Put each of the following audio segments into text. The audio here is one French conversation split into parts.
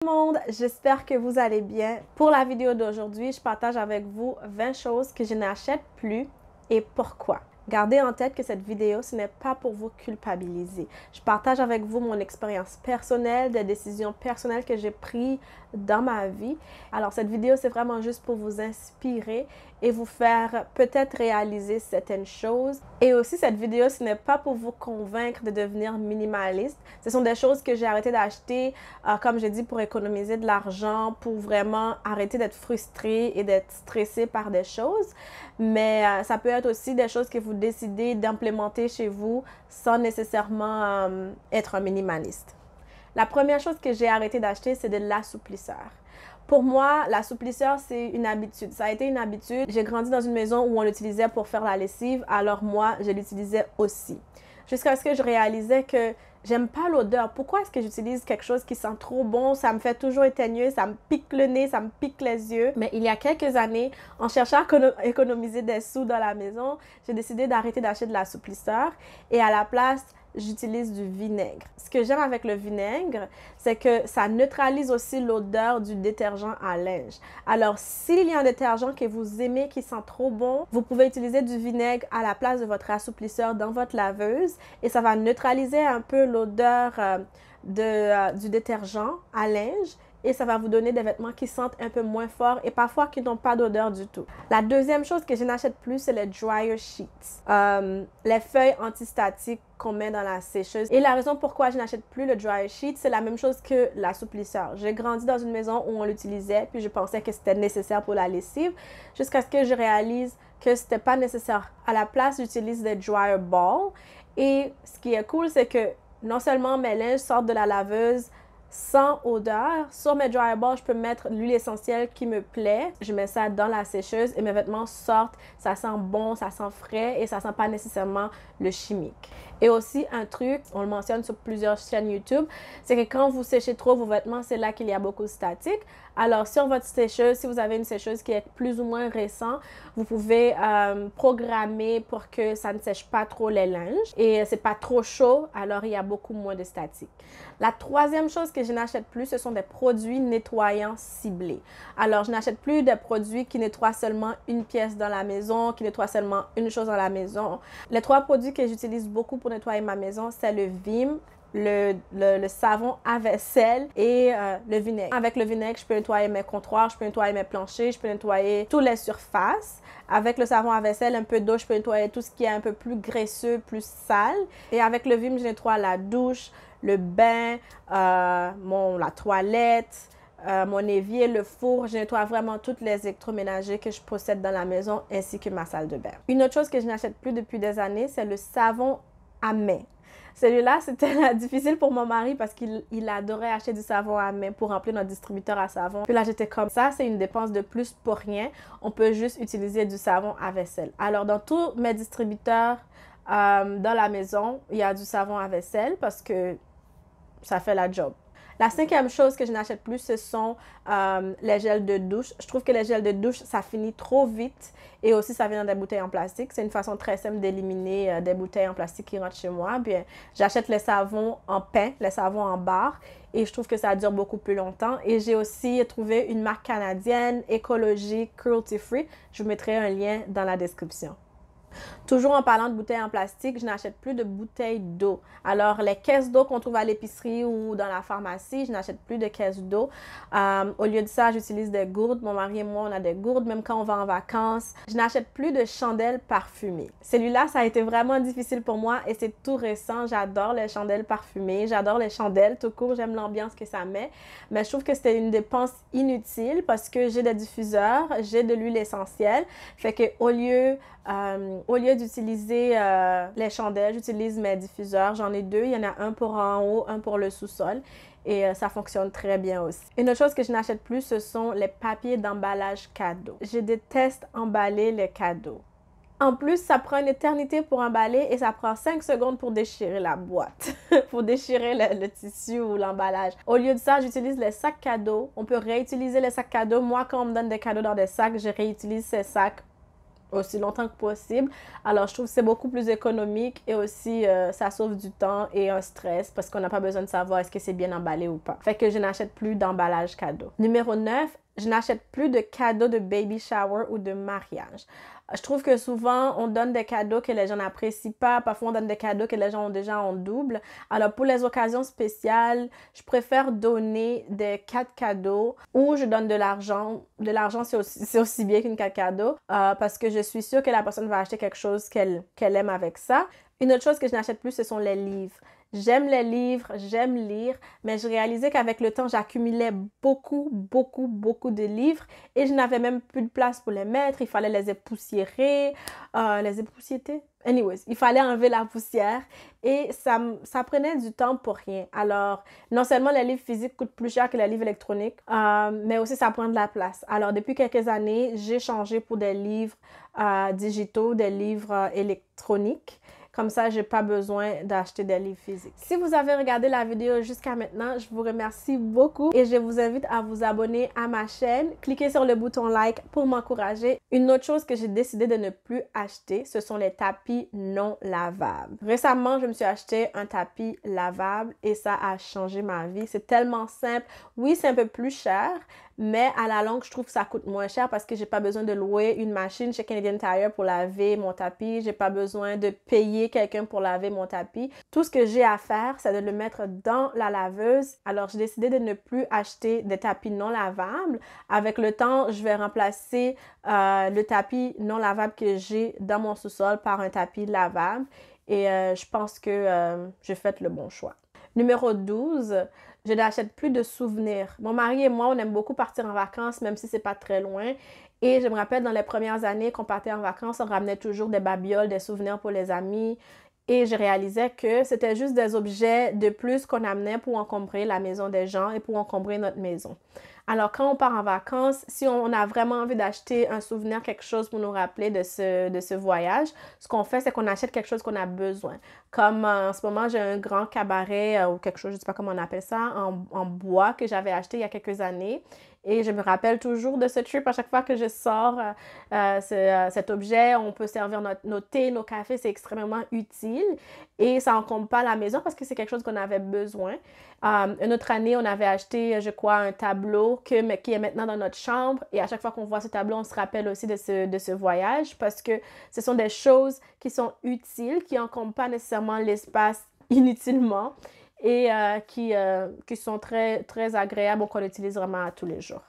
Tout le monde, j'espère que vous allez bien. Pour la vidéo d'aujourd'hui, je partage avec vous 20 choses que je n'achète plus et pourquoi. Gardez en tête que cette vidéo, ce n'est pas pour vous culpabiliser. Je partage avec vous mon expérience personnelle, des décisions personnelles que j'ai prises dans ma vie. Alors, cette vidéo, c'est vraiment juste pour vous inspirer et vous faire peut-être réaliser certaines choses. Et aussi, cette vidéo, ce n'est pas pour vous convaincre de devenir minimaliste. Ce sont des choses que j'ai arrêté d'acheter, comme j'ai dit, pour économiser de l'argent, pour vraiment arrêter d'être frustrée et d'être stressée par des choses. Mais ça peut être aussi des choses que vous décidez d'implémenter chez vous sans nécessairement être un minimaliste. La première chose que j'ai arrêté d'acheter, c'est de l'assouplisseur. Pour moi, l'assouplisseur, c'est une habitude. Ça a été une habitude. J'ai grandi dans une maison où on l'utilisait pour faire la lessive, alors moi, je l'utilisais aussi. Jusqu'à ce que je réalisais que j'aime pas l'odeur. Pourquoi est-ce que j'utilise quelque chose qui sent trop bon? Ça me fait toujours éternuer, ça me pique le nez, ça me pique les yeux. Mais il y a quelques années, en cherchant à économiser des sous dans la maison, j'ai décidé d'arrêter d'acheter de l'assouplisseur et à la place, j'utilise du vinaigre. Ce que j'aime avec le vinaigre, c'est que ça neutralise aussi l'odeur du détergent à linge. Alors, s'il y a un détergent que vous aimez qui sent trop bon, vous pouvez utiliser du vinaigre à la place de votre assouplisseur dans votre laveuse et ça va neutraliser un peu l'odeur du détergent à linge et ça va vous donner des vêtements qui sentent un peu moins fort et parfois qui n'ont pas d'odeur du tout. La deuxième chose que je n'achète plus, c'est les dryer sheets, les feuilles antistatiques qu'on met dans la sécheuse. Et la raison pourquoi je n'achète plus le dryer sheet, c'est la même chose que l'assouplisseur. J'ai grandi dans une maison où on l'utilisait, puis je pensais que c'était nécessaire pour la lessive, jusqu'à ce que je réalise que c'était pas nécessaire. À la place, j'utilise des dryer balls. Et ce qui est cool, c'est que non seulement mes linges sortent de la laveuse sans odeur. Sur mes dryer balls, je peux mettre l'huile essentielle qui me plaît. Je mets ça dans la sécheuse et mes vêtements sortent. Ça sent bon, ça sent frais et ça sent pas nécessairement le chimique. Et aussi, un truc, on le mentionne sur plusieurs chaînes YouTube, c'est que quand vous séchez trop vos vêtements, c'est là qu'il y a beaucoup de statique. Alors, sur votre sécheuse, si vous avez une sécheuse qui est plus ou moins récente, vous pouvez programmer pour que ça ne sèche pas trop les linges et c'est pas trop chaud, alors il y a beaucoup moins de statique. La troisième chose que je n'achète plus, ce sont des produits nettoyants ciblés. Alors, je n'achète plus des produits qui nettoient seulement une pièce dans la maison, qui nettoient seulement une chose dans la maison. Les trois produits que j'utilise beaucoup pour nettoyer ma maison, c'est le Vim, le savon à vaisselle et le vinaigre. Avec le vinaigre, je peux nettoyer mes comptoirs, je peux nettoyer mes planchers, je peux nettoyer toutes les surfaces. Avec le savon à vaisselle, un peu d'eau, je peux nettoyer tout ce qui est un peu plus graisseux, plus sale. Et avec le Vim, je nettoie la douche, le bain, la toilette, mon évier, le four. Je nettoie vraiment tous les électroménagers que je possède dans la maison ainsi que ma salle de bain. Une autre chose que je n'achète plus depuis des années, c'est le savon à main. Celui-là, c'était difficile pour mon mari parce qu'il adorait acheter du savon à main pour remplir notre distributeur à savon. Puis là, j'étais comme ça, c'est une dépense de plus pour rien. On peut juste utiliser du savon à vaisselle. Alors, dans tous mes distributeurs dans la maison, il y a du savon à vaisselle parce que ça fait la job. La cinquième chose que je n'achète plus, ce sont les gels de douche. Je trouve que les gels de douche, ça finit trop vite et aussi ça vient dans des bouteilles en plastique. C'est une façon très simple d'éliminer des bouteilles en plastique qui rentrent chez moi. Bien, j'achète les savons en pain, les savons en barre et je trouve que ça dure beaucoup plus longtemps. Et j'ai aussi trouvé une marque canadienne, écologique, cruelty free. Je vous mettrai un lien dans la description. Toujours en parlant de bouteilles en plastique, je n'achète plus de bouteilles d'eau. Alors, les caisses d'eau qu'on trouve à l'épicerie ou dans la pharmacie, je n'achète plus de caisses d'eau. Au lieu de ça, j'utilise des gourdes. Mon mari et moi, on a des gourdes, même quand on va en vacances. Je n'achète plus de chandelles parfumées. Celui-là, ça a été vraiment difficile pour moi et c'est tout récent. J'adore les chandelles parfumées. J'adore les chandelles tout court. J'aime l'ambiance que ça met. Mais je trouve que c'était une dépense inutile parce que j'ai des diffuseurs, j'ai de l'huile essentielle. Fait que au lieu d'utiliser les chandelles, j'utilise mes diffuseurs. J'en ai deux. Il y en a un pour en haut, un pour le sous-sol. Et ça fonctionne très bien aussi. Une autre chose que je n'achète plus, ce sont les papiers d'emballage cadeaux. Je déteste emballer les cadeaux. En plus, ça prend une éternité pour emballer et ça prend 5 secondes pour déchirer la boîte, pour déchirer le tissu ou l'emballage. Au lieu de ça, j'utilise les sacs cadeaux. On peut réutiliser les sacs cadeaux. Moi, quand on me donne des cadeaux dans des sacs, je réutilise ces sacs aussi longtemps que possible. Alors, je trouve que c'est beaucoup plus économique et aussi, ça sauve du temps et un stress parce qu'on n'a pas besoin de savoir est-ce que c'est bien emballé ou pas. Fait que je n'achète plus d'emballage cadeau. Numéro 9, je n'achète plus de cadeaux de baby shower ou de mariage. Je trouve que souvent, on donne des cadeaux que les gens n'apprécient pas. Parfois, on donne des cadeaux que les gens ont déjà en double. Alors, pour les occasions spéciales, je préfère donner des cartes cadeaux ou je donne de l'argent. De l'argent, c'est aussi bien qu'une carte cadeau parce que je suis sûre que la personne va acheter quelque chose qu'elle aime avec ça. Une autre chose que je n'achète plus, ce sont les livres. J'aime les livres, j'aime lire, mais je réalisais qu'avec le temps, j'accumulais beaucoup de livres et je n'avais même plus de place pour les mettre. Il fallait les époussiérer, Anyways, il fallait enlever la poussière et ça prenait du temps pour rien. Alors, non seulement les livres physiques coûtent plus cher que les livres électroniques, mais aussi ça prend de la place. Alors, depuis quelques années, j'ai changé pour des livres digitaux, des livres électroniques. Comme ça, je n'ai pas besoin d'acheter des livres physiques. Si vous avez regardé la vidéo jusqu'à maintenant, je vous remercie beaucoup et je vous invite à vous abonner à ma chaîne. Cliquez sur le bouton like pour m'encourager. Une autre chose que j'ai décidé de ne plus acheter, ce sont les tapis non lavables. Récemment, je me suis acheté un tapis lavable et ça a changé ma vie. C'est tellement simple. Oui, c'est un peu plus cher, mais à la longue, je trouve que ça coûte moins cher parce que j'ai pas besoin de louer une machine chez Canadian Tire pour laver mon tapis. J'ai pas besoin de payer quelqu'un pour laver mon tapis. Tout ce que j'ai à faire, c'est de le mettre dans la laveuse. Alors, j'ai décidé de ne plus acheter des tapis non lavables. Avec le temps, je vais remplacer le tapis non lavable que j'ai dans mon sous-sol par un tapis lavable. Et je pense que j'ai fait le bon choix. Numéro 12, je n'achète plus de souvenirs. Mon mari et moi, on aime beaucoup partir en vacances, même si c'est pas très loin. Et je me rappelle, dans les premières années qu'on partait en vacances, on ramenait toujours des babioles, des souvenirs pour les amis. Et je réalisais que c'était juste des objets de plus qu'on amenait pour encombrer la maison des gens et pour encombrer notre maison. Alors, quand on part en vacances, si on a vraiment envie d'acheter un souvenir, quelque chose pour nous rappeler de ce voyage, ce qu'on fait, c'est qu'on achète quelque chose qu'on a besoin. Comme en ce moment, j'ai un grand cabaret ou quelque chose, je ne sais pas comment on appelle ça, en bois que j'avais acheté il y a quelques années. Et je me rappelle toujours de ce trip à chaque fois que je sors cet objet. On peut servir nos thés, nos cafés, c'est extrêmement utile. Et ça n'encombre pas la maison parce que c'est quelque chose qu'on avait besoin. Une autre année, on avait acheté, je crois, un tableau qui est maintenant dans notre chambre. Et à chaque fois qu'on voit ce tableau, on se rappelle aussi de ce voyage parce que ce sont des choses qui sont utiles, qui n'encombrent pas nécessairement l'espace inutilement et qui sont très, très agréables ou qu'on utilise vraiment à tous les jours.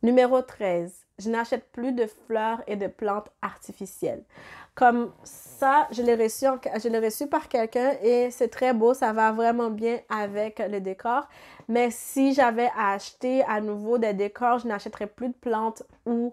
Numéro 13, je n'achète plus de fleurs et de plantes artificielles. Comme ça, je l'ai reçu par quelqu'un et c'est très beau, ça va vraiment bien avec le décor. Mais si j'avais à acheter à nouveau des décors, je n'achèterais plus de plantes ou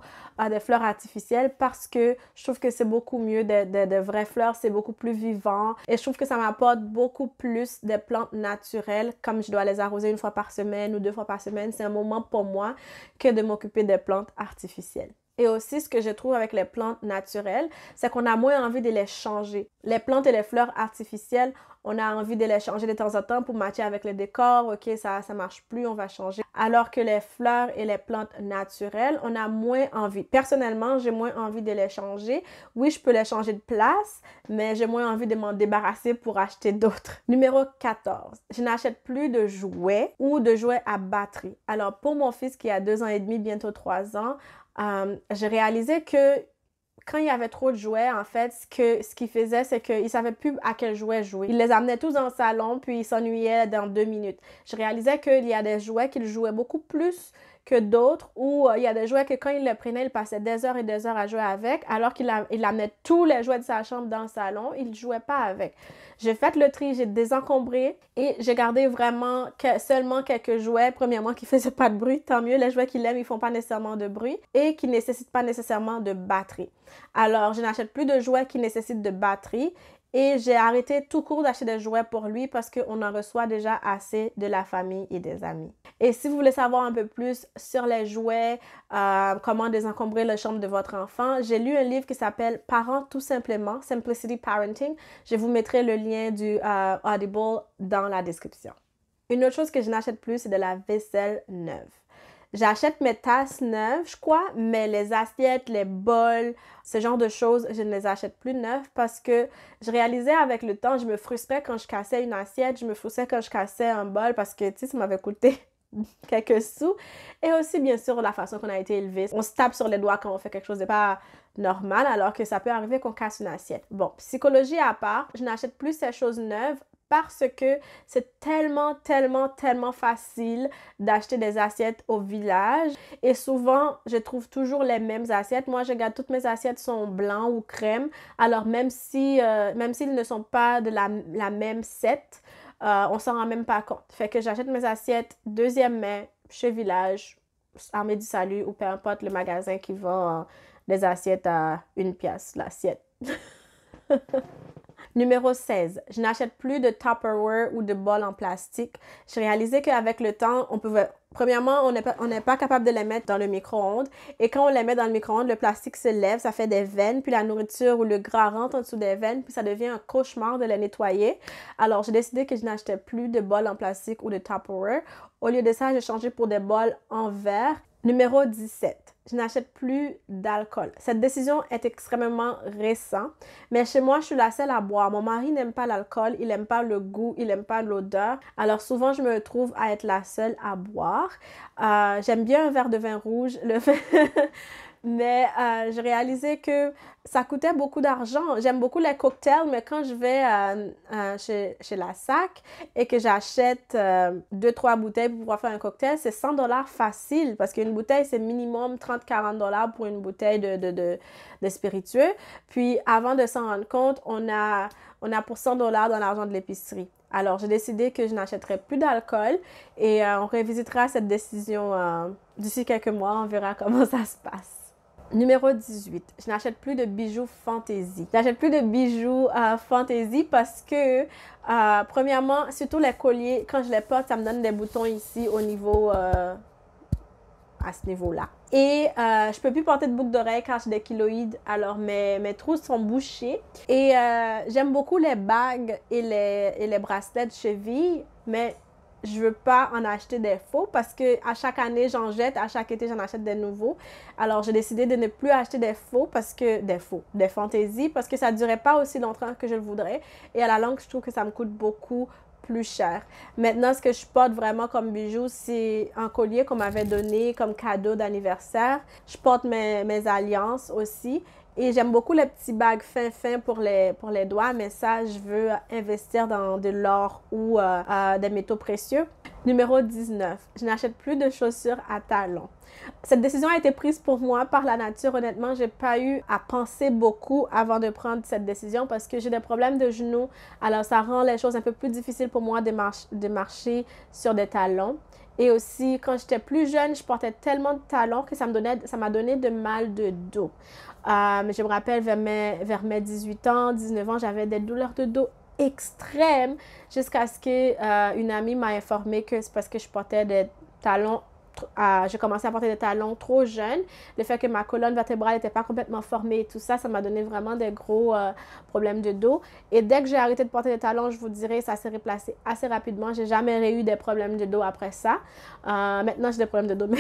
des fleurs artificielles parce que je trouve que c'est beaucoup mieux de vraies fleurs, c'est beaucoup plus vivant. Et je trouve que ça m'apporte beaucoup plus de plantes naturelles, comme je dois les arroser une fois par semaine ou 2 fois par semaine. C'est un moment pour moi que de m'occuper des plantes artificielles. Et aussi, ce que je trouve avec les plantes naturelles, c'est qu'on a moins envie de les changer. Les plantes et les fleurs artificielles, on a envie de les changer de temps en temps pour matcher avec le décor. OK, ça marche plus, on va changer. Alors que les fleurs et les plantes naturelles, on a moins envie. Personnellement, j'ai moins envie de les changer. Oui, je peux les changer de place, mais j'ai moins envie de m'en débarrasser pour acheter d'autres. Numéro 14, je n'achète plus de jouets ou de jouets à batterie. Alors, pour mon fils qui a 2 ans et demi, bientôt 3 ans, j'ai réalisé que quand il y avait trop de jouets, en fait, ce qu'il faisait, c'est qu'il ne savait plus à quel jouet jouer. Il les amenait tous dans le salon, puis il s'ennuyait dans 2 minutes. Je réalisais qu'il y a des jouets qu'il jouait beaucoup plus que d'autres, où il y a des jouets que quand il les prenait, il passait des heures et des heures à jouer avec, alors qu'il amenait tous les jouets de sa chambre dans le salon, il ne jouait pas avec. J'ai fait le tri, j'ai désencombré et j'ai gardé vraiment seulement quelques jouets, premièrement, qui ne faisaient pas de bruit. Tant mieux, les jouets qu'il aime, ils ne font pas nécessairement de bruit et qui ne nécessitent pas nécessairement de batterie. Alors, je n'achète plus de jouets qui nécessitent de batterie. Et j'ai arrêté tout court d'acheter des jouets pour lui parce qu'on en reçoit déjà assez de la famille et des amis. Et si vous voulez savoir un peu plus sur les jouets, comment désencombrer la chambre de votre enfant, j'ai lu un livre qui s'appelle « Parents tout simplement », Simplicity Parenting. Je vous mettrai le lien du Audible dans la description. Une autre chose que je n'achète plus, c'est de la vaisselle neuve. J'achète mes tasses neuves, je crois, mais les assiettes, les bols, ce genre de choses, je ne les achète plus neuves parce que je réalisais avec le temps, je me frustrais quand je cassais une assiette, je me frustrais quand je cassais un bol parce que, tu sais, ça m'avait coûté quelques sous. Et aussi, bien sûr, la façon qu'on a été élevé. On se tape sur les doigts quand on fait quelque chose de pas normal, alors que ça peut arriver qu'on casse une assiette. Bon, psychologie à part, je n'achète plus ces choses neuves parce que c'est tellement facile d'acheter des assiettes au village. Et souvent, je trouve toujours les mêmes assiettes. Moi, je regarde, toutes mes assiettes sont blancs ou crème. Alors, même s'ils ne sont pas de la même set, on s'en rend même pas compte. Fait que j'achète mes assiettes deuxième main chez Village, Armée du Salut ou peu importe le magasin qui vend des assiettes à 1$ l'assiette. Numéro 16, je n'achète plus de Tupperware ou de bols en plastique. J'ai réalisé qu'avec le temps, premièrement, on n'est pas capable de les mettre dans le micro-ondes. Et quand on les met dans le micro-ondes, le plastique se lève, ça fait des veines, puis la nourriture ou le gras rentre en dessous des veines, puis ça devient un cauchemar de les nettoyer. Alors, j'ai décidé que je n'achetais plus de bols en plastique ou de Tupperware. Au lieu de ça, j'ai changé pour des bols en verre. Numéro 17, je n'achète plus d'alcool. Cette décision est extrêmement récente, mais chez moi, je suis la seule à boire. Mon mari n'aime pas l'alcool, il n'aime pas le goût, il n'aime pas l'odeur. Alors souvent, je me trouve à être la seule à boire. J'aime bien un verre de vin rouge, mais j'ai réalisé que ça coûtait beaucoup d'argent. J'aime beaucoup les cocktails, mais quand je vais chez la SAC et que j'achète 2-3 bouteilles pour pouvoir faire un cocktail, c'est 100$ facile parce qu'une bouteille, c'est minimum 30-40$ pour une bouteille de spiritueux. Puis avant de s'en rendre compte, on a pour 100$ dans l'argent de l'épicerie. Alors, j'ai décidé que je n'achèterai plus d'alcool et on revisitera cette décision d'ici quelques mois. On verra comment ça se passe. Numéro 18, je n'achète plus de bijoux fantaisie. Je n'achète plus de bijoux fantaisie parce que, premièrement, surtout les colliers, quand je les porte, ça me donne des boutons ici au niveau, à ce niveau-là. Et je peux plus porter de boucles d'oreilles car j'ai des keloïdes, alors mes trous sont bouchés. Et j'aime beaucoup les bagues et les bracelets de cheville, mais je veux pas en acheter des faux parce que à chaque année, j'en jette, à chaque été, j'en achète des nouveaux. Alors, j'ai décidé de ne plus acheter des fantaisies parce que ça durait pas aussi longtemps que je le voudrais. Et à la longue, je trouve que ça me coûte beaucoup plus cher. Maintenant, ce que je porte vraiment comme bijou, c'est un collier qu'on m'avait donné comme cadeau d'anniversaire. Je porte mes alliances aussi. Et j'aime beaucoup les petits bagues fins pour les doigts, mais ça, je veux investir dans de l'or ou des métaux précieux. Numéro 19, je n'achète plus de chaussures à talons. Cette décision a été prise pour moi par la nature. Honnêtement, j'ai pas eu à penser beaucoup avant de prendre cette décision parce que j'ai des problèmes de genoux. Alors, ça rend les choses un peu plus difficiles pour moi de marcher sur des talons. Et aussi, quand j'étais plus jeune, je portais tellement de talons que ça m'a donné de mal de dos. Je me rappelle, vers mes 18 ans, 19 ans, j'avais des douleurs de dos extrêmes jusqu'à ce qu'une amie m'a informé que c'est parce que je portais des talons. J'ai commencé à porter des talons trop jeunes. Le fait que ma colonne vertébrale n'était pas complètement formée et tout ça, ça m'a donné vraiment des gros problèmes de dos. Et dès que j'ai arrêté de porter des talons, je vous dirais, ça s'est replacé assez rapidement. J'ai jamais eu des problèmes de dos après ça. Maintenant, j'ai des problèmes de dos, mais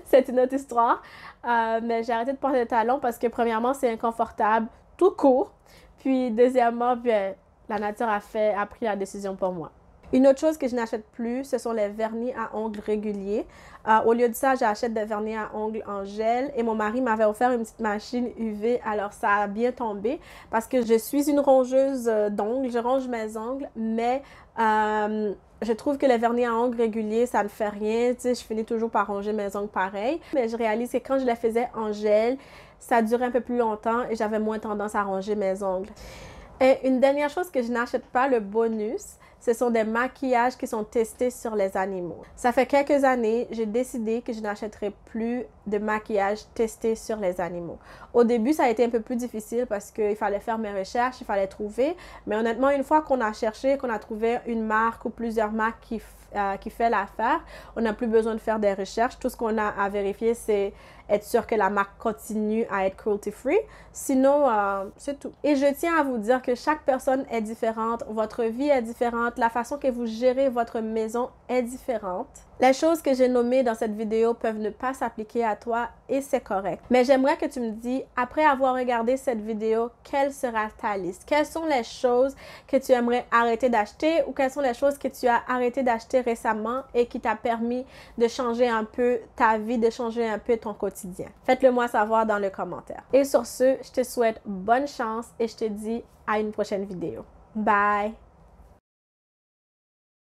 c'est une autre histoire. Mais j'ai arrêté de porter des talons parce que premièrement, c'est inconfortable tout court. Puis deuxièmement, bien, la nature a pris la décision pour moi. Une autre chose que je n'achète plus, ce sont les vernis à ongles réguliers. Au lieu de ça, j'achète des vernis à ongles en gel et mon mari m'avait offert une petite machine UV. Alors, ça a bien tombé parce que je suis une rongeuse d'ongles. Je ronge mes ongles, mais je trouve que les vernis à ongles réguliers, ça ne fait rien. Tu sais, je finis toujours par ronger mes ongles pareil. Mais je réalise que quand je les faisais en gel, ça durait un peu plus longtemps et j'avais moins tendance à ronger mes ongles. Et une dernière chose que je n'achète pas, le bonus, ce sont des maquillages qui sont testés sur les animaux. Ça fait quelques années, j'ai décidé que je n'achèterai plus de maquillage testés sur les animaux. Au début, ça a été un peu plus difficile parce qu'il fallait faire mes recherches, il fallait trouver. Mais honnêtement, une fois qu'on a cherché, qu'on a trouvé une marque ou plusieurs marques qui fait l'affaire, on n'a plus besoin de faire des recherches. Tout ce qu'on a à vérifier, c'est être sûr que la marque continue à être cruelty-free. Sinon, c'est tout. Et je tiens à vous dire que chaque personne est différente, votre vie est différente, la façon que vous gérez votre maison est différente. Les choses que j'ai nommées dans cette vidéo peuvent ne pas s'appliquer à toi et c'est correct. Mais j'aimerais que tu me dises, après avoir regardé cette vidéo, quelle sera ta liste? Quelles sont les choses que tu aimerais arrêter d'acheter ou quelles sont les choses que tu as arrêté d'acheter récemment et qui t'a permis de changer un peu ta vie, de changer un peu ton quotidien? Faites-le moi savoir dans les commentaires. Et sur ce, je te souhaite bonne chance et je te dis à une prochaine vidéo. Bye!